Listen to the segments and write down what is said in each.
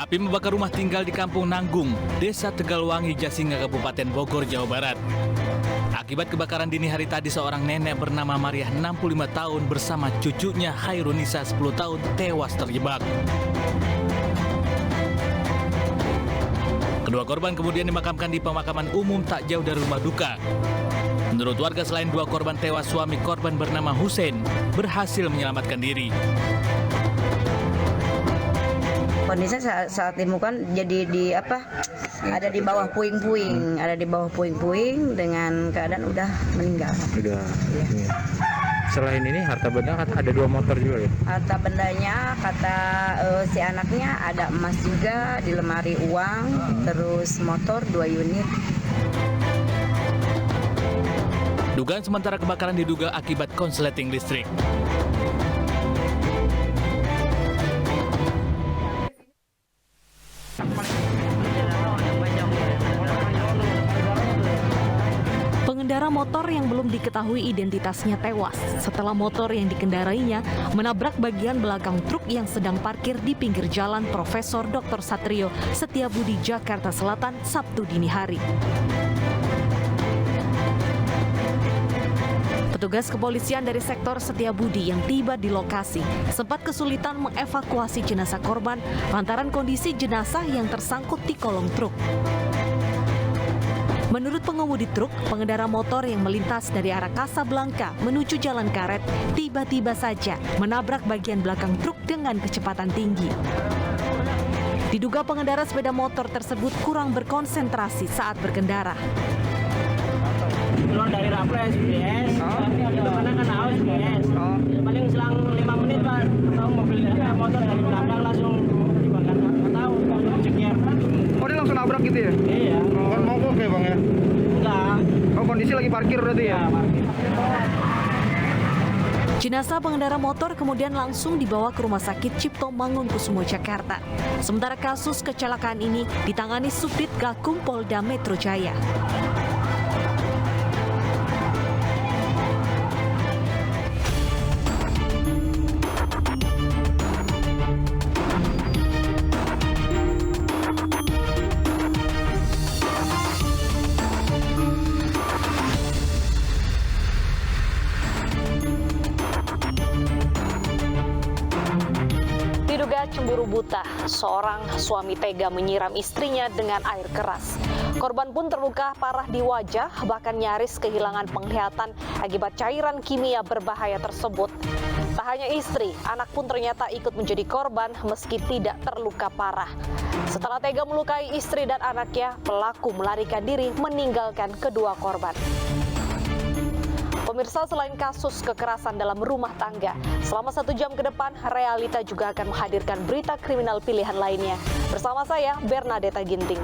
Api membakar rumah tinggal di Kampung Nanggung, Desa Tegalwangi, Jasinga, Kabupaten Bogor, Jawa Barat. Akibat kebakaran dini hari tadi, seorang nenek bernama Mariah 65 tahun bersama cucunya Hairunisa 10 tahun tewas terjebak. Kedua korban kemudian dimakamkan di pemakaman umum tak jauh dari rumah duka. Menurut warga, selain dua korban tewas, suami korban bernama Hussein berhasil menyelamatkan diri. Kondisi saat ditemukan jadi ada di bawah puing-puing, dengan keadaan udah meninggal. Udah. Ya. Selain ini harta benda ada 2 motor juga ya? Harta bendanya kata si anaknya ada emas juga, di lemari uang, terus motor 2 unit. Dugaan sementara kebakaran diduga akibat konsleting listrik. Pengendara motor yang belum diketahui identitasnya tewas setelah motor yang dikendarainya menabrak bagian belakang truk yang sedang parkir di pinggir jalan Profesor Dr. Satrio Setiabudi, Jakarta Selatan, Sabtu dini hari. Petugas kepolisian dari sektor Setiabudi yang tiba di lokasi sempat kesulitan mengevakuasi jenazah korban lantaran kondisi jenazah yang tersangkut di kolong truk. Menurut pengemudi truk, pengendara motor yang melintas dari arah Kasablanka menuju Jalan Karet tiba-tiba saja menabrak bagian belakang truk dengan kecepatan tinggi. Diduga pengendara sepeda motor tersebut kurang berkonsentrasi saat berkendara. Keluar dari Rapres, BS, itu mana kan haus BS. Paling selang 5 menit Pak, tahu motor dari belakang langsung dibakar, nggak tahu cekian. Oh, dia langsung nabrak gitu ya? Iya. Kan mogok ya Bang ya? Enggak. Oh, kondisi lagi parkir berarti ya? Parkir. Jenazah pengendara motor kemudian langsung dibawa ke Rumah Sakit Cipto Mangunkusumo, Jakarta. Sementara kasus kecelakaan ini ditangani Subdit Gakum Polda Metro Jaya. Diduga cemburu buta, seorang suami tega menyiram istrinya dengan air keras. Korban pun terluka parah di wajah, bahkan nyaris kehilangan penglihatan akibat cairan kimia berbahaya tersebut. Tak hanya istri, anak pun ternyata ikut menjadi korban meski tidak terluka parah. Setelah tega melukai istri dan anaknya, pelaku melarikan diri meninggalkan kedua korban. Pemirsa, selain kasus kekerasan dalam rumah tangga, selama 1 jam ke depan, Realita juga akan menghadirkan berita kriminal pilihan lainnya. Bersama saya, Bernadetta Ginting.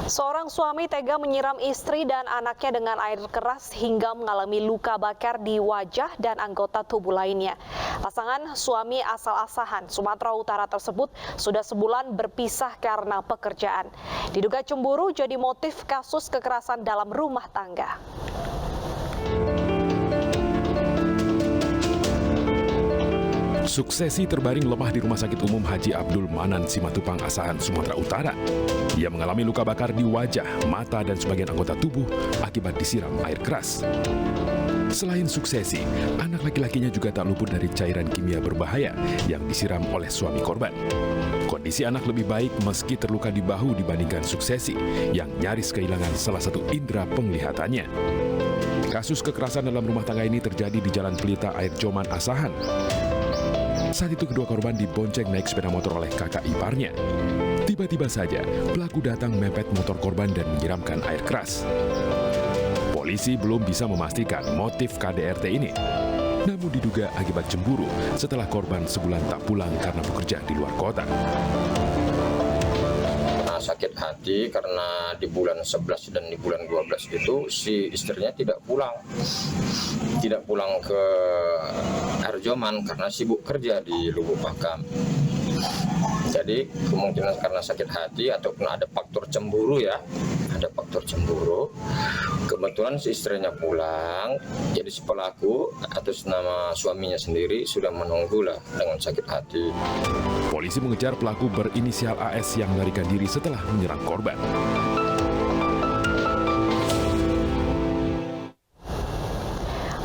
Seorang suami tega menyiram istri dan anaknya dengan air keras hingga mengalami luka bakar di wajah dan anggota tubuh lainnya. Pasangan suami asal Asahan, Sumatera Utara tersebut sudah sebulan berpisah karena pekerjaan. Diduga cemburu jadi motif kasus kekerasan dalam rumah tangga. Suksesi terbaring lemah di Rumah Sakit Umum Haji Abdul Manan, Simatupang, Asahan, Sumatera Utara. Ia mengalami luka bakar di wajah, mata, dan sebagian anggota tubuh akibat disiram air keras. Selain Suksesi, anak laki-lakinya juga tak luput dari cairan kimia berbahaya yang disiram oleh suami korban. Kondisi anak lebih baik meski terluka di bahu dibandingkan Suksesi yang nyaris kehilangan salah satu indera penglihatannya. Kasus kekerasan dalam rumah tangga ini terjadi di Jalan Pelita Air Joman, Asahan. Saat itu kedua korban dibonceng naik sepeda motor oleh kakak iparnya. Tiba-tiba saja pelaku datang mepet motor korban dan menyiramkan air keras. Polisi belum bisa memastikan motif KDRT ini. Namun diduga akibat cemburu setelah korban sebulan tak pulang karena bekerja di luar kota. sakit hati karena di bulan 11 dan di bulan 12 itu si istrinya tidak pulang ke Arjoman karena sibuk kerja di Lubuk Pakam. Jadi kemungkinan karena sakit hati ataupun ada faktor cemburu ya, ada faktor cemburu. Kebetulan si istrinya pulang, jadi si pelaku atas nama suaminya sendiri sudah menunggulah dengan sakit hati. Polisi mengejar pelaku berinisial AS yang melarikan diri setelah menyerang korban.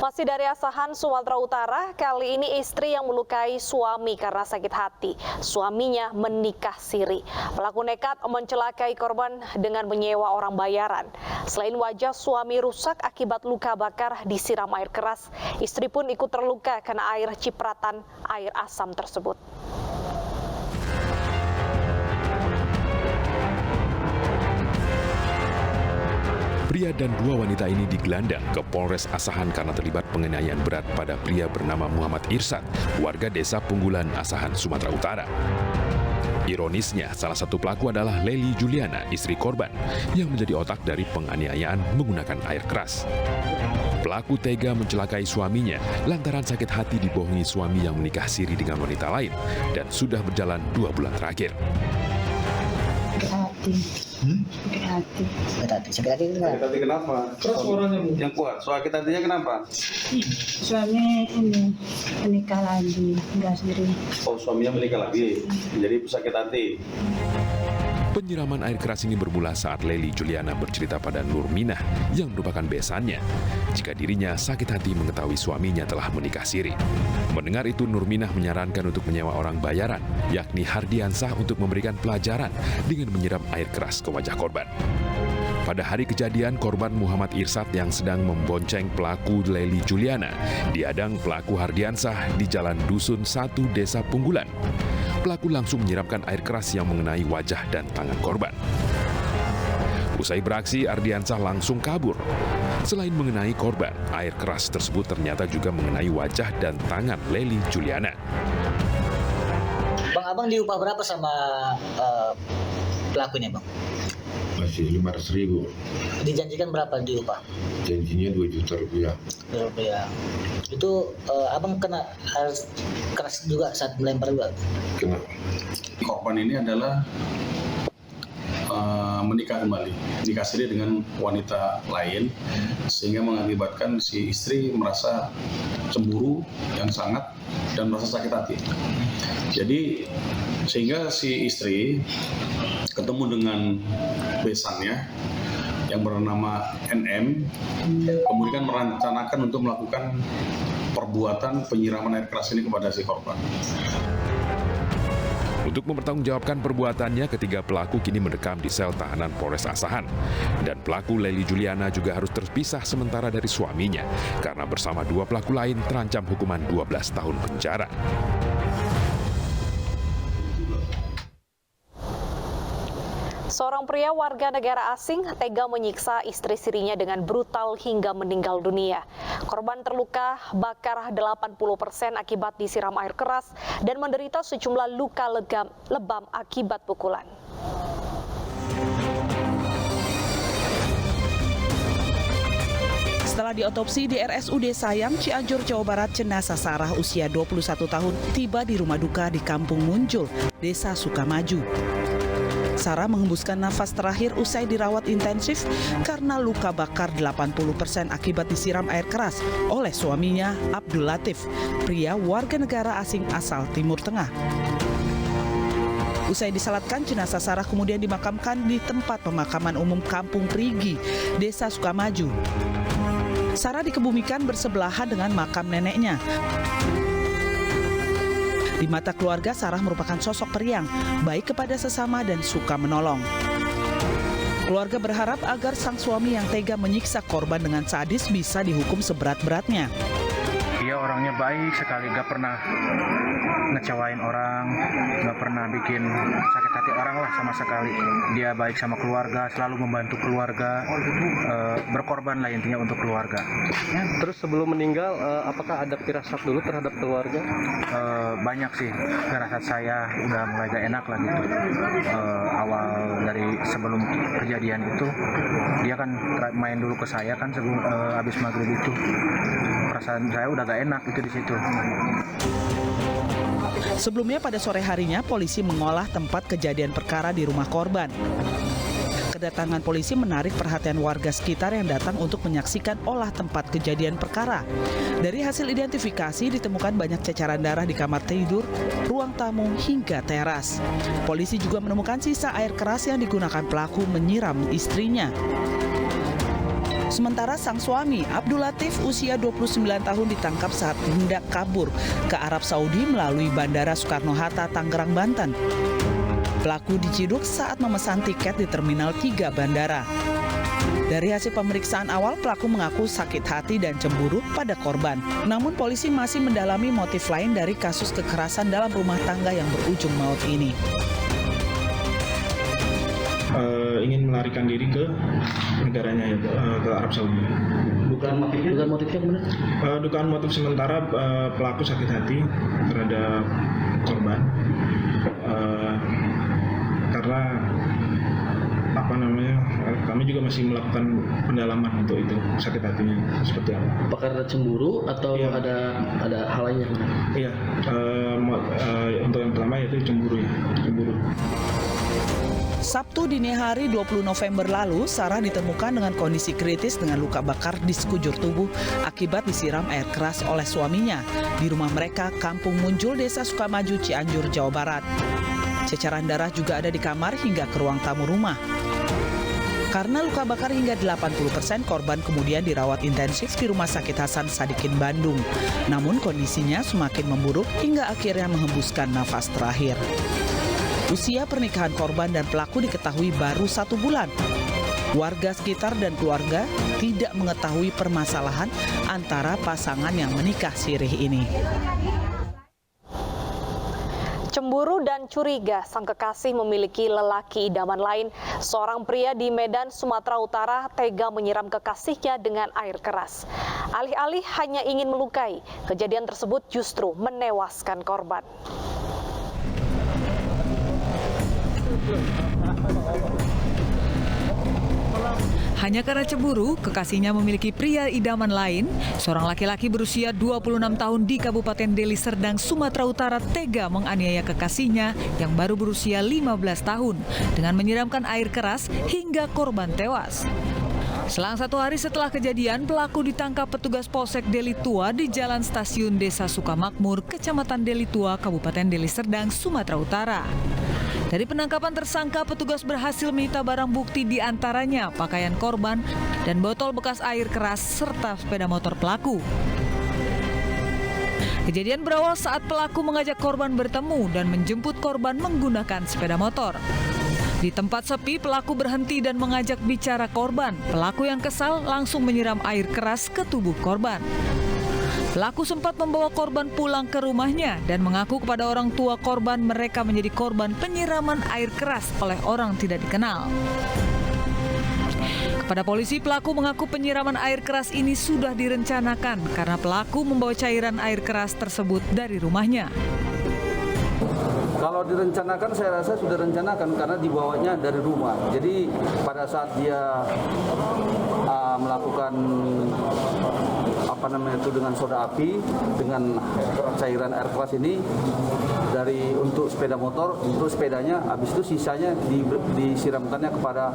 Masih dari Asahan, Sumatera Utara, kali ini istri yang melukai suami karena sakit hati. Suaminya menikah siri. Pelaku nekat mencelakai korban dengan menyewa orang bayaran. Selain wajah suami rusak akibat luka bakar disiram air keras, istri pun ikut terluka karena air cipratan air asam tersebut. Pria dan dua wanita ini digelandang ke Polres Asahan karena terlibat penganiayaan berat pada pria bernama Muhammad Irsad, warga desa Punggulan, Asahan, Sumatera Utara. Ironisnya, salah satu pelaku adalah Leli Juliana, istri korban, yang menjadi otak dari penganiayaan menggunakan air keras. Pelaku tega mencelakai suaminya lantaran sakit hati dibohongi suami yang menikah siri dengan wanita lain dan sudah berjalan 2 bulan terakhir. Sakit hati kenapa? Terus suaranya yang kuat. Sakit hatinya kenapa? Suami ini menikah lagi, enggak sendiri. Oh, suaminya menikah lagi, jadi sakit hati. Penyiraman air keras ini bermula saat Leli Juliana bercerita pada Nurminah yang merupakan besannya jika dirinya sakit hati mengetahui suaminya telah menikah siri. Mendengar itu, Nurminah menyarankan untuk menyewa orang bayaran, yakni Hardiansah, untuk memberikan pelajaran dengan menyiram air keras ke wajah korban. Pada hari kejadian, korban Muhammad Irsad yang sedang membonceng pelaku Leli Juliana dihadang pelaku Hardiansah di Jalan Dusun 1 Desa Punggulan. Pelaku langsung menyiramkan air keras yang mengenai wajah dan tangan korban. Usai beraksi, Ardiansah langsung kabur. Selain mengenai korban, air keras tersebut ternyata juga mengenai wajah dan tangan Leli Juliana. Bang, abang diupah berapa sama pelakunya, Bang? Masih 500.000. Dijanjikan berapa diupah? Janjinya 2 juta rupiah. Itu abang kena harus keras juga saat melempar juga? Kena. Korban ini adalah menikah kembali, nikah siri dengan wanita lain, sehingga mengakibatkan si istri merasa cemburu yang sangat dan merasa sakit hati. Jadi sehingga si istri ketemu dengan besannya yang bernama NM, kemudian merencanakan untuk melakukan perbuatan penyiraman air keras ini kepada si korban. Untuk mempertanggungjawabkan perbuatannya, ketiga pelaku kini mendekam di sel tahanan Polres Asahan. Dan pelaku Leli Juliana juga harus terpisah sementara dari suaminya, karena bersama 2 pelaku lain terancam hukuman 12 tahun penjara. Seorang pria warga negara asing tega menyiksa istri sirinya dengan brutal hingga meninggal dunia. Korban terluka bakar 80% akibat disiram air keras dan menderita sejumlah luka lebam akibat pukulan. Setelah diotopsi di RSUD Sayang, Cianjur, Jawa Barat, jenazah Sarah usia 21 tahun tiba di rumah duka di Kampung Muncul, Desa Sukamaju. Sarah menghembuskan nafas terakhir usai dirawat intensif karena luka bakar 80% akibat disiram air keras oleh suaminya Abdul Latif, pria warga negara asing asal Timur Tengah. Usai disalatkan, jenazah Sarah kemudian dimakamkan di tempat pemakaman umum Kampung Prigi, Desa Sukamaju. Sarah dikebumikan bersebelahan dengan makam neneknya. Di mata keluarga, Sarah merupakan sosok periang, baik kepada sesama dan suka menolong. Keluarga berharap agar sang suami yang tega menyiksa korban dengan sadis bisa dihukum seberat-beratnya. Dia orangnya baik sekali, gak pernah ngecewain orang, gak pernah bikin sakit hati orang lah sama sekali. Dia baik sama keluarga, selalu membantu keluarga, berkorban lah intinya untuk keluarga. Terus sebelum meninggal, apakah ada firasat dulu terhadap keluarga? Banyak sih, firasat saya udah mulai gak enak lah gitu. Awal dari sebelum kejadian itu, dia kan main dulu ke saya kan sebelum habis maghrib itu. Perasaan saya udah gak enak itu di situ. Sebelumnya pada sore harinya, polisi mengolah tempat kejadian perkara di rumah korban. Kedatangan polisi menarik perhatian warga sekitar yang datang untuk menyaksikan olah tempat kejadian perkara. Dari hasil identifikasi ditemukan banyak cecaran darah di kamar tidur, ruang tamu, hingga teras. Polisi juga menemukan sisa air keras yang digunakan pelaku menyiram istrinya. Sementara sang suami, Abdul Latif, usia 29 tahun ditangkap saat hendak kabur ke Arab Saudi melalui Bandara Soekarno-Hatta, Tangerang, Banten. Pelaku diciduk saat memesan tiket di Terminal 3 bandara. Dari hasil pemeriksaan awal, pelaku mengaku sakit hati dan cemburu pada korban. Namun polisi masih mendalami motif lain dari kasus kekerasan dalam rumah tangga yang berujung maut ini. Ingin melarikan diri ke negaranya, ke Arab Saudi. Dugaan motifnya gimana? Dugaan motif sementara pelaku sakit hati terhadap korban. Karena kami juga masih melakukan pendalaman untuk itu, sakit hatinya seperti apa. Apakah ada cemburu atau ada hal lainnya? Iya, untuk yang pertama yaitu cemburu. Sabtu dini hari 20 November lalu, Sarah ditemukan dengan kondisi kritis dengan luka bakar di sekujur tubuh akibat disiram air keras oleh suaminya di rumah mereka, Kampung Munjul, Desa Sukamaju, Cianjur, Jawa Barat. Cecaran darah juga ada di kamar hingga ke ruang tamu rumah. Karena luka bakar hingga 80%, korban kemudian dirawat intensif di Rumah Sakit Hasan Sadikin, Bandung. Namun kondisinya semakin memburuk hingga akhirnya menghembuskan nafas terakhir. Usia pernikahan korban dan pelaku diketahui baru 1 bulan. Warga sekitar dan keluarga tidak mengetahui permasalahan antara pasangan yang menikah sirih ini. Cemburu dan curiga sang kekasih memiliki lelaki idaman lain. Seorang pria di Medan, Sumatera Utara tega menyiram kekasihnya dengan air keras. Alih-alih hanya ingin melukai, kejadian tersebut justru menewaskan korban. Hanya karena cemburu, kekasihnya memiliki pria idaman lain. Seorang laki-laki berusia 26 tahun di Kabupaten Deli Serdang, Sumatera Utara tega menganiaya kekasihnya yang baru berusia 15 tahun dengan menyiramkan air keras hingga korban tewas. Selang 1 hari setelah kejadian, pelaku ditangkap petugas Polsek Deli Tua di Jalan Stasiun Desa Sukamakmur, Kecamatan Deli Tua, Kabupaten Deli Serdang, Sumatera Utara. Dari penangkapan tersangka, petugas berhasil menyita barang bukti, di antaranya pakaian korban dan botol bekas air keras serta sepeda motor pelaku. Kejadian berawal saat pelaku mengajak korban bertemu dan menjemput korban menggunakan sepeda motor. Di tempat sepi, pelaku berhenti dan mengajak bicara korban. Pelaku yang kesal langsung menyiram air keras ke tubuh korban. Pelaku sempat membawa korban pulang ke rumahnya dan mengaku kepada orang tua korban mereka menjadi korban penyiraman air keras oleh orang tidak dikenal. Kepada polisi, pelaku mengaku penyiraman air keras ini sudah direncanakan karena pelaku membawa cairan air keras tersebut dari rumahnya. Kalau direncanakan, saya rasa sudah rencanakan karena dibawanya dari rumah. Jadi pada saat dia melakukan dengan soda api dengan cairan air keras ini untuk sepeda motor, untuk sepedanya, habis itu sisanya disiramkannya kepada.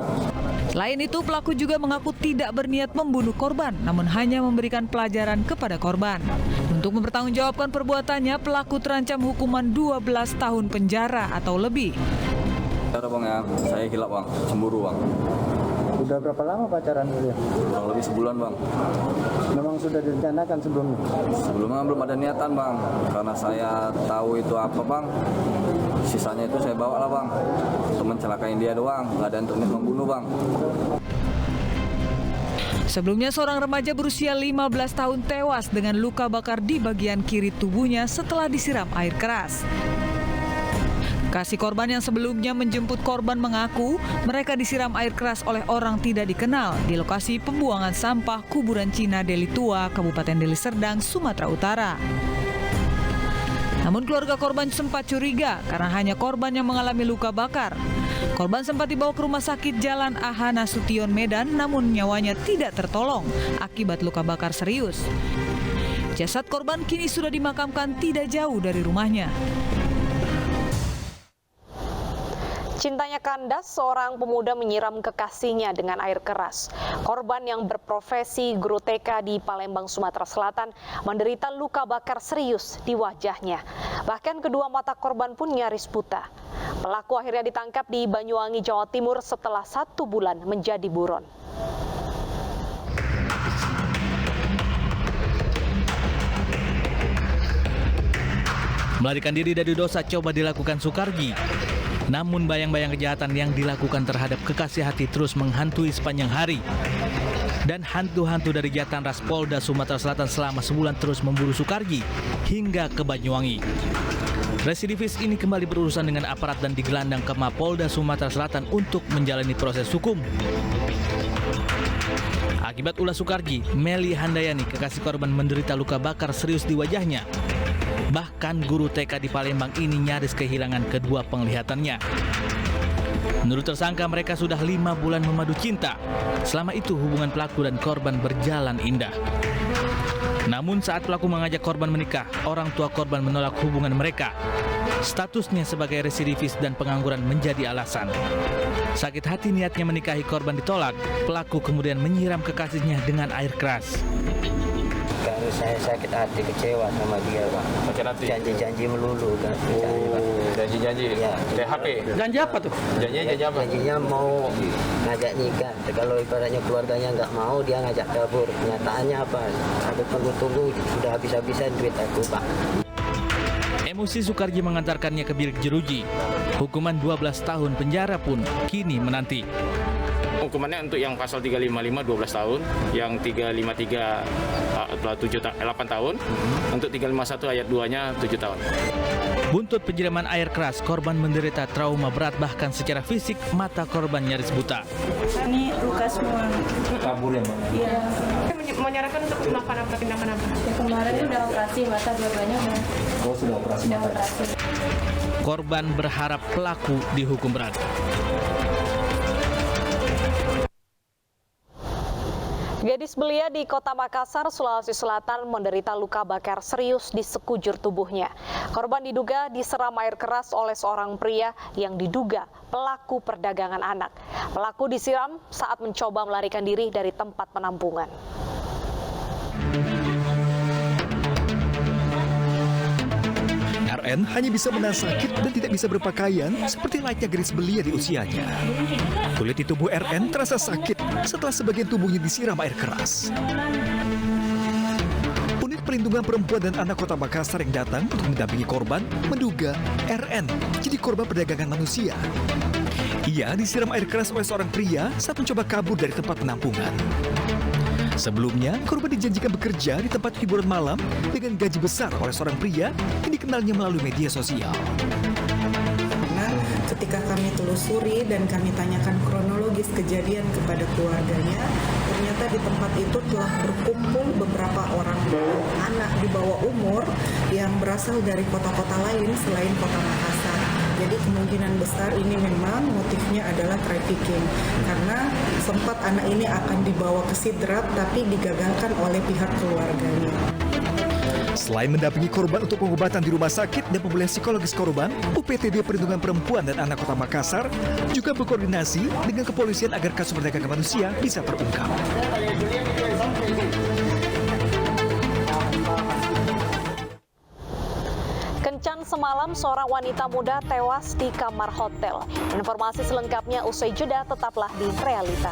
Selain itu, pelaku juga mengaku tidak berniat membunuh korban, namun hanya memberikan pelajaran kepada korban. Untuk mempertanggungjawabkan perbuatannya, pelaku terancam hukuman 12 tahun penjara atau lebih. Bang ya, saya gila bang, cemburu bang. Sudah berapa lama pacaran dia? Kurang lebih sebulan bang. Memang sudah direncanakan sebelumnya? Sebelumnya belum ada niatan bang, karena saya tahu itu apa bang. Sisanya itu saya bawa lah bang, untuk mencelakain dia doang, nggak ada untuk membunuh bang. Sebelumnya seorang remaja berusia 15 tahun tewas dengan luka bakar di bagian kiri tubuhnya setelah disiram air keras. Kasih korban yang sebelumnya menjemput korban mengaku mereka disiram air keras oleh orang tidak dikenal di lokasi pembuangan sampah kuburan Cina Deli Tua, Kabupaten Deli Serdang, Sumatera Utara. Namun keluarga korban sempat curiga karena hanya korban yang mengalami luka bakar. Korban sempat dibawa ke rumah sakit Jalan AH Nasution Medan, namun nyawanya tidak tertolong akibat luka bakar serius. Jasad korban kini sudah dimakamkan tidak jauh dari rumahnya. Cintanya kandas, seorang pemuda menyiram kekasihnya dengan air keras. Korban yang berprofesi guru TK di Palembang, Sumatera Selatan menderita luka bakar serius di wajahnya. Bahkan kedua mata korban pun nyaris buta. Pelaku akhirnya ditangkap di Banyuwangi, Jawa Timur setelah 1 bulan menjadi buron. Melarikan diri dari dosa coba dilakukan Sukargi. Namun bayang-bayang kejahatan yang dilakukan terhadap kekasih hati terus menghantui sepanjang hari. Dan hantu-hantu dari Jatanras Polda Sumatera Selatan selama sebulan terus memburu Sukargi hingga ke Banyuwangi. Residivis ini kembali berurusan dengan aparat dan digelandang ke Mapolda Sumatera Selatan untuk menjalani proses hukum. Akibat ulah Sukargi, Meli Handayani, kekasih korban, menderita luka bakar serius di wajahnya. Bahkan guru TK di Palembang ini nyaris kehilangan kedua penglihatannya. Menurut tersangka, mereka sudah 5 bulan memadu cinta. Selama itu hubungan pelaku dan korban berjalan indah. Namun saat pelaku mengajak korban menikah, orang tua korban menolak hubungan mereka. Statusnya sebagai residivis dan pengangguran menjadi alasan. Sakit hati niatnya menikahi korban ditolak, pelaku kemudian menyiram kekasihnya dengan air keras. Kalau saya sakit hati, kecewa sama dia, Pak. Sakit hati? Janji-janji melulu kan. Janji-janji? Ya. THP? Janji apa tuh? Janjinya apa? Janjinya mau ngajak nikah. Kalau ibaratnya keluarganya nggak mau, dia ngajak kabur. Kenyataannya apa? Aku tunggu-tunggu, sudah habis-habisan duit aku, Pak. Emosi Sukargi mengantarkannya ke bilik jeruji. Hukuman 12 tahun penjara pun kini menanti. Hukumannya untuk yang pasal 355 12 tahun, yang 353 8 tahun, untuk 351 ayat 2-nya 7 tahun. Buntut penyiraman air keras, korban menderita trauma berat, bahkan secara fisik mata korban nyaris buta. Ini luka semua. Kabur ya, Mbak? Iya. Menyarankan untuk tindakan apa? Ya, kemarin udah operasi mata dua-duanya udah. Oh, sudah operasi mata. Korban berharap pelaku dihukum berat. Gadis belia di Kota Makassar, Sulawesi Selatan menderita luka bakar serius di sekujur tubuhnya. Korban diduga diseram air keras oleh seorang pria yang diduga pelaku perdagangan anak. Pelaku disiram saat mencoba melarikan diri dari tempat penampungan. RN hanya bisa menahan sakit dan tidak bisa berpakaian seperti layaknya gadis belia di usianya. Kulit di tubuh RN terasa sakit setelah sebagian tubuhnya disiram air keras. Unit Perlindungan Perempuan dan Anak Kota Makassar yang datang untuk mendampingi korban menduga RN jadi korban perdagangan manusia. Ia disiram air keras oleh seorang pria saat mencoba kabur dari tempat penampungan. Sebelumnya, korban dijanjikan bekerja di tempat hiburan malam dengan gaji besar oleh seorang pria yang dikenalnya melalui media sosial. Karena ketika kami telusuri dan kami tanyakan kronologis kejadian kepada keluarganya, ternyata di tempat itu telah berkumpul beberapa orang anak di bawah umur yang berasal dari kota-kota lain selain Kota Makassar. Jadi kemungkinan besar ini memang motifnya adalah trafficking, karena sempat anak ini akan dibawa ke Sidrap tapi digagalkan oleh pihak keluarganya. Selain mendampingi korban untuk pengobatan di rumah sakit dan pemulihan psikologis korban, UPTD Perlindungan Perempuan dan Anak Kota Makassar juga berkoordinasi dengan kepolisian agar kasus perdagangan manusia bisa terungkap. Kencan semalam seorang wanita muda tewas di kamar hotel. Informasi selengkapnya usai jeda, tetaplah di Realita.